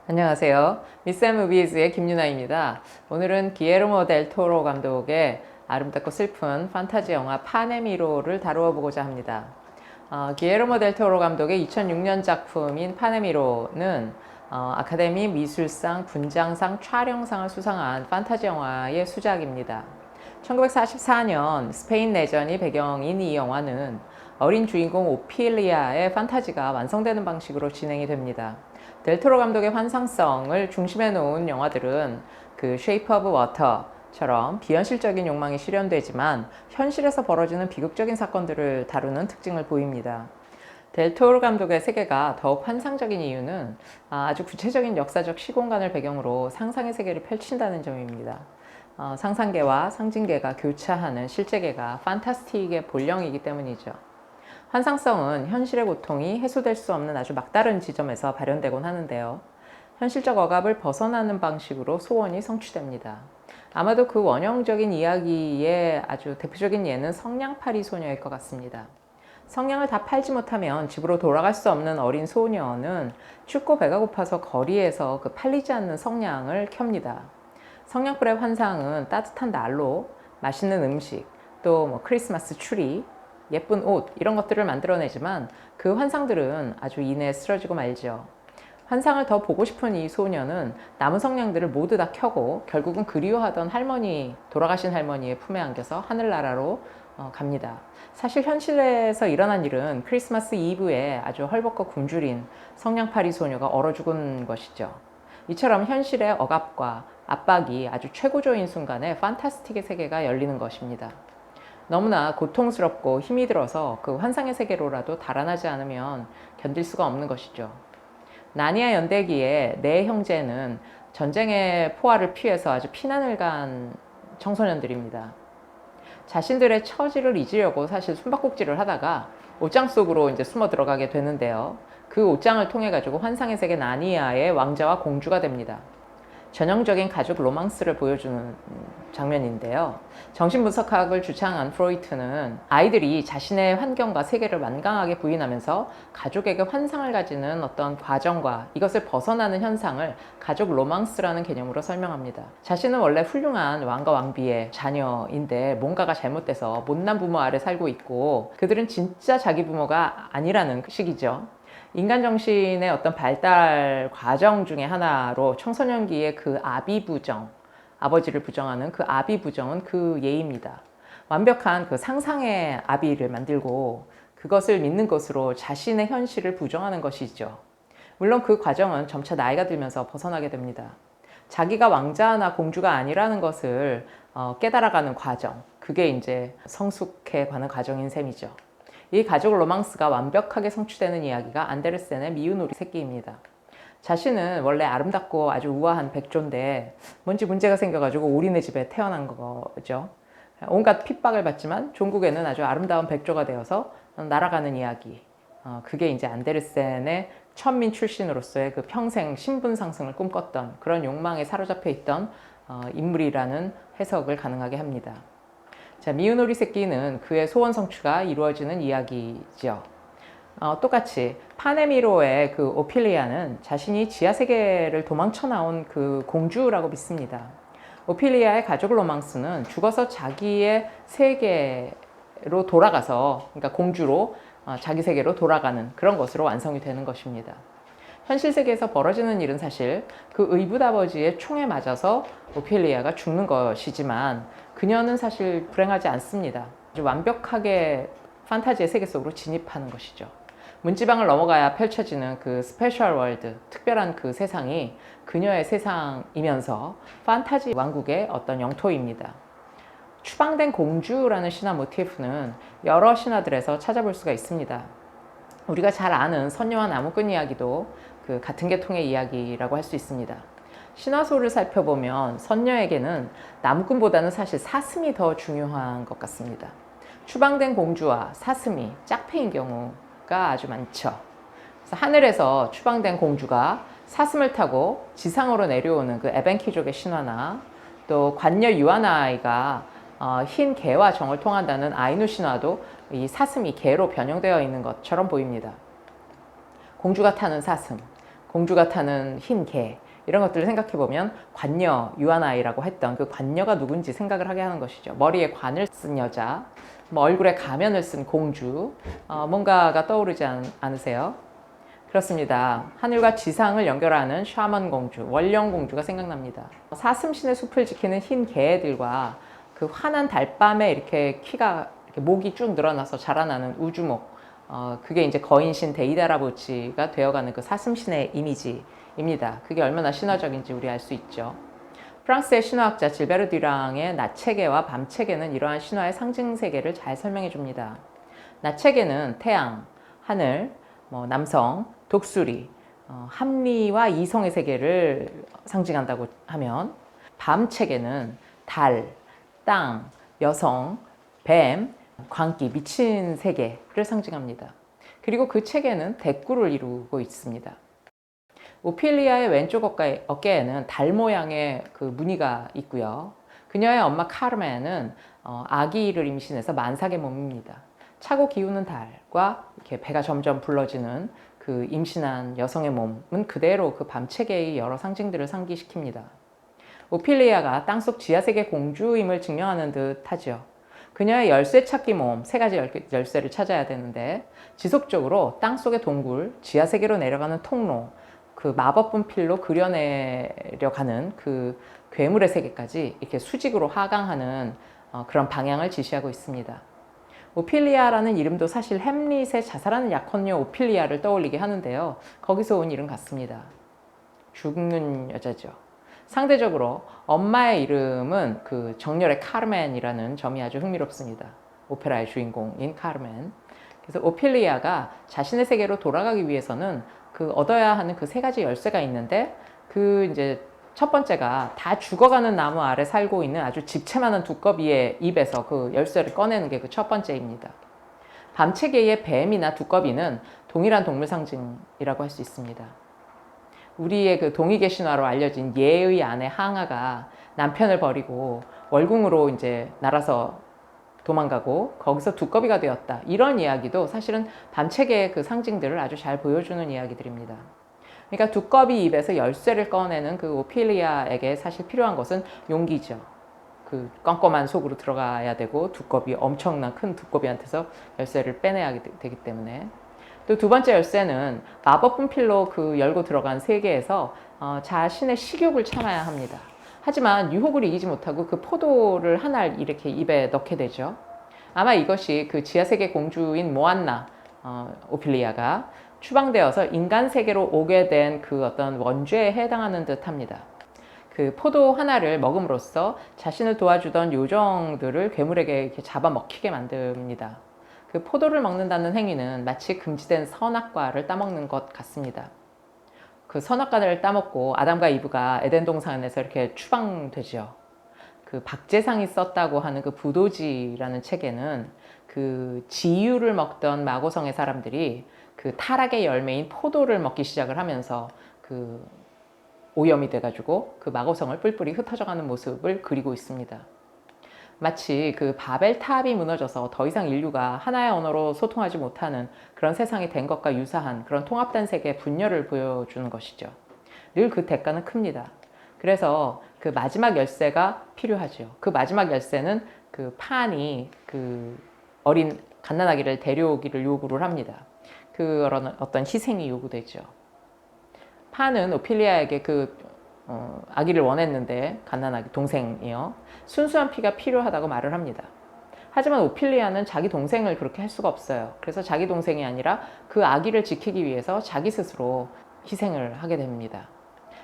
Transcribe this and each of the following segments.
안녕하세요. 미스 무비즈의 김유나입니다. 오늘은 기에르모 델 토로 감독의 아름답고 슬픈 판타지 영화 파네미로를 다루어 보고자 합니다. 기에르모 델 토로 감독의 2006년 작품인 파네미로는 아카데미 미술상, 분장상, 촬영상을 수상한 판타지 영화의 수작입니다. 1944년 스페인 내전이 배경인 이 영화는 어린 주인공 오피리아의 판타지가 완성되는 방식으로 진행이 됩니다. 델토로 감독의 환상성을 중심에 놓은 영화들은 그 쉐이프 오브 워터처럼 비현실적인 욕망이 실현되지만 현실에서 벌어지는 비극적인 사건들을 다루는 특징을 보입니다. 델토로 감독의 세계가 더욱 환상적인 이유는 아주 구체적인 역사적 시공간을 배경으로 상상의 세계를 펼친다는 점입니다. 상상계와 상징계가 교차하는 실제계가 판타스틱의 본령이기 때문이죠. 환상성은 현실의 고통이 해소될 수 없는 아주 막다른 지점에서 발현되곤 하는데요. 현실적 억압을 벗어나는 방식으로 소원이 성취됩니다. 아마도 그 원형적인 이야기의 아주 대표적인 예는 성냥팔이 소녀일 것 같습니다. 성냥을 다 팔지 못하면 집으로 돌아갈 수 없는 어린 소녀는 춥고 배가 고파서 거리에서 그 팔리지 않는 성냥을 켭니다. 성냥불의 환상은 따뜻한 난로, 맛있는 음식, 또 크리스마스 추리, 예쁜 옷 이런 것들을 만들어내지만 그 환상들은 아주 이내에 쓰러지고 말죠. 환상을 더 보고 싶은 이 소녀는 남은 성냥들을 모두 다 켜고 결국은 그리워하던 할머니, 돌아가신 할머니의 품에 안겨서 하늘나라로 갑니다. 사실 현실에서 일어난 일은 크리스마스 이브에 아주 헐벗고 굶주린 성냥팔이 소녀가 얼어 죽은 것이죠. 이처럼 현실의 억압과 압박이 아주 최고조인 순간에 판타스틱의 세계가 열리는 것입니다. 너무나 고통스럽고 힘이 들어서 그 환상의 세계로라도 달아나지 않으면 견딜 수가 없는 것이죠. 나니아 연대기에 네 형제는 전쟁의 포화를 피해서 아주 피난을 간 청소년들입니다. 자신들의 처지를 잊으려고 사실 숨바꼭질을 하다가 옷장 속으로 이제 숨어 들어가게 되는데요. 그 옷장을 통해 가지고 환상의 세계 나니아의 왕자와 공주가 됩니다. 전형적인 가족 로망스를 보여주는 장면인데요. 정신분석학을 주창한 프로이트는 아이들이 자신의 환경과 세계를 완강하게 부인하면서 가족에게 환상을 가지는 어떤 과정과 이것을 벗어나는 현상을 가족 로망스라는 개념으로 설명합니다. 자신은 원래 훌륭한 왕과 왕비의 자녀인데 뭔가가 잘못돼서 못난 부모 아래 살고 있고 그들은 진짜 자기 부모가 아니라는 식이죠. 인간 정신의 어떤 발달 과정 중에 하나로 청소년기의 그 아비부정, 아버지를 부정하는 그 아비부정은 그 예입니다. 완벽한 그 상상의 아비를 만들고 그것을 믿는 것으로 자신의 현실을 부정하는 것이죠. 물론 그 과정은 점차 나이가 들면서 벗어나게 됩니다. 자기가 왕자나 공주가 아니라는 것을 깨달아가는 과정, 그게 이제 성숙해 가는 과정인 셈이죠. 이 가족 로망스가 완벽하게 성취되는 이야기가 안데르센의 미운 우리 새끼입니다. 자신은 원래 아름답고 아주 우아한 백조인데 뭔지 문제가 생겨가지고 우리네 집에 태어난 거죠. 온갖 핍박을 받지만 종국에는 아주 아름다운 백조가 되어서 날아가는 이야기. 그게 이제 안데르센의 천민 출신으로서의 그 평생 신분 상승을 꿈꿨던 그런 욕망에 사로잡혀 있던 인물이라는 해석을 가능하게 합니다. 자, 미운 오리 새끼는 그의 소원 성취가 이루어지는 이야기죠. 똑같이 파네미로의 그 오피리아는 자신이 지하세계를 도망쳐 나온 그 공주라고 믿습니다. 오피리아의 가족 로망스는 죽어서 자기의 세계로 돌아가서, 그러니까 공주로 자기 세계로 돌아가는 그런 것으로 완성이 되는 것입니다. 현실 세계에서 벌어지는 일은 사실 그 의붓아버지의 총에 맞아서 오피리아가 죽는 것이지만 그녀는 사실 불행하지 않습니다. 아주 완벽하게 판타지의 세계 속으로 진입하는 것이죠. 문지방을 넘어가야 펼쳐지는 그 스페셜 월드, 특별한 그 세상이 그녀의 세상이면서 판타지 왕국의 어떤 영토입니다. 추방된 공주라는 신화 모티프는 여러 신화들에서 찾아볼 수가 있습니다. 우리가 잘 아는 선녀와 나무꾼 이야기도 그 같은 계통의 이야기라고 할 수 있습니다. 신화소를 살펴보면 선녀에게는 나무꾼보다는 사실 사슴이 더 중요한 것 같습니다. 추방된 공주와 사슴이 짝패인 경우가 아주 많죠. 그래서 하늘에서 추방된 공주가 사슴을 타고 지상으로 내려오는 그 에벤키족의 신화나 또 관녀 유아나이가 흰 개와 정을 통한다는 아이누 신화도 이 사슴이 개로 변형되어 있는 것처럼 보입니다. 공주가 타는 사슴, 공주가 타는 흰 개, 이런 것들을 생각해 보면 관녀, 유아나이라고 했던 그 관녀가 누군지 생각을 하게 하는 것이죠. 머리에 관을 쓴 여자, 뭐 얼굴에 가면을 쓴 공주, 뭔가가 떠오르지 않으세요? 그렇습니다. 하늘과 지상을 연결하는 샤먼 공주, 원령 공주가 생각납니다. 사슴신의 숲을 지키는 흰 개들과 그 환한 달밤에 이렇게 키가 이렇게 목이 쭉 늘어나서 자라나는 우주목, 그게 이제 거인신 데이다라보치가 되어가는 그 사슴신의 이미지입니다. 그게 얼마나 신화적인지 우리 알 수 있죠. 프랑스의 신화학자 질베르 듀랑의 낮체계와 밤체계는 이러한 신화의 상징 세계를 잘 설명해 줍니다. 낮체계는 태양, 하늘, 남성, 독수리, 합리와 이성의 세계를 상징한다고 하면, 밤체계는 달, 땅, 여성, 뱀, 광기, 미친 세계를 상징합니다. 그리고 그 체계는 대꾸를 이루고 있습니다. 오피리아의 왼쪽 어깨에는 달 모양의 그 무늬가 있고요. 그녀의 엄마 카르멘은 아기를 임신해서 만삭의 몸입니다. 차고 기우는 달과 이렇게 배가 점점 불러지는 그 임신한 여성의 몸은 그대로 그 밤체계의 여러 상징들을 상기시킵니다. 오피리아가 땅속 지하세계 공주임을 증명하는 듯 하죠. 그녀의 열쇠 찾기 모험, 3가지 열쇠를 찾아야 되는데 지속적으로 땅속의 동굴, 지하세계로 내려가는 통로, 그 마법 분필로 그려내려가는 그 괴물의 세계까지 이렇게 수직으로 하강하는 그런 방향을 지시하고 있습니다. 오피리아라는 이름도 사실 햄릿의 자살하는 약혼녀 오피리아를 떠올리게 하는데요. 거기서 온 이름 같습니다. 죽는 여자죠. 상대적으로 엄마의 이름은 그 정열의 카르멘이라는 점이 아주 흥미롭습니다. 오페라의 주인공인 카르멘. 그래서 오피리아가 자신의 세계로 돌아가기 위해서는 그 얻어야 하는 그 3가지 열쇠가 있는데, 그 이제 첫 번째가 다 죽어가는 나무 아래 살고 있는 아주 집채만한 두꺼비의 입에서 그 열쇠를 꺼내는 게 그 첫 번째입니다. 밤체계의 뱀이나 두꺼비는 동일한 동물 상징이라고 할 수 있습니다. 우리의 그 동이계 신화로 알려진 예의 아내 항아가 남편을 버리고 월궁으로 이제 날아서 도망가고 거기서 두꺼비가 되었다. 이런 이야기도 사실은 밤체계의 그 상징들을 아주 잘 보여주는 이야기들입니다. 그러니까 두꺼비 입에서 열쇠를 꺼내는 그 오피리아에게 사실 필요한 것은 용기죠. 그 껌껌한 속으로 들어가야 되고 엄청난 큰 두꺼비한테서 열쇠를 빼내야 되기 때문에. 또 2번째 열쇠는 마법 분필로 그 열고 들어간 세계에서 자신의 식욕을 참아야 합니다. 하지만 유혹을 이기지 못하고 그 포도를 하나를 이렇게 입에 넣게 되죠. 아마 이것이 그 지하세계 공주인 모안나, 오피리아가 추방되어서 인간 세계로 오게 된 그 어떤 원죄에 해당하는 듯 합니다. 그 포도 하나를 먹음으로써 자신을 도와주던 요정들을 괴물에게 이렇게 잡아먹히게 만듭니다. 그 포도를 먹는다는 행위는 마치 금지된 선악과를 따먹는 것 같습니다. 그 선악과를 따먹고 아담과 이브가 에덴 동산에서 이렇게 추방되죠. 그 박재상이 썼다고 하는 그 부도지라는 책에는 그 지유를 먹던 마고성의 사람들이 그 타락의 열매인 포도를 먹기 시작을 하면서 그 오염이 돼가지고 그 마고성을 뿔뿔이 흩어져가는 모습을 그리고 있습니다. 마치 그 바벨탑이 무너져서 더 이상 인류가 하나의 언어로 소통하지 못하는 그런 세상이 된 것과 유사한 그런 통합된 세계의 분열을 보여주는 것이죠. 늘 그 대가는 큽니다. 그래서 그 마지막 열쇠가 필요하죠. 그 마지막 열쇠는 그 판이 그 어린 갓난아기를 데려오기를 요구를 합니다. 그런 어떤 희생이 요구되죠. 판은 오피리아에게 그 아기를 원했는데, 갓난아기 동생이요, 순수한 피가 필요하다고 말을 합니다. 하지만 오피리아는 자기 동생을 그렇게 할 수가 없어요. 그래서 자기 동생이 아니라 그 아기를 지키기 위해서 자기 스스로 희생을 하게 됩니다.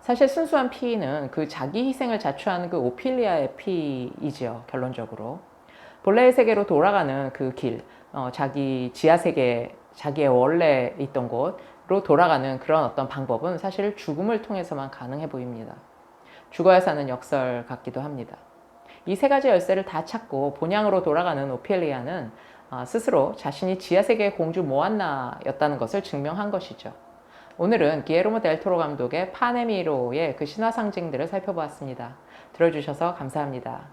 사실 순수한 피는 그 자기 희생을 자초하는 그 오피리아의 피이죠. 결론적으로 본래의 세계로 돌아가는 그 길, 자기 지하세계, 자기의 원래 있던 곳으로 돌아가는 그런 어떤 방법은 사실 죽음을 통해서만 가능해 보입니다. 죽어야 사는 역설 같기도 합니다. 이 3가지 열쇠를 다 찾고 본향으로 돌아가는 오피리아는 스스로 자신이 지하세계의 공주 모안나였다는 것을 증명한 것이죠. 오늘은 기에르모 델 토로 감독의 파네미로의 그 신화 상징들을 살펴보았습니다. 들어주셔서 감사합니다.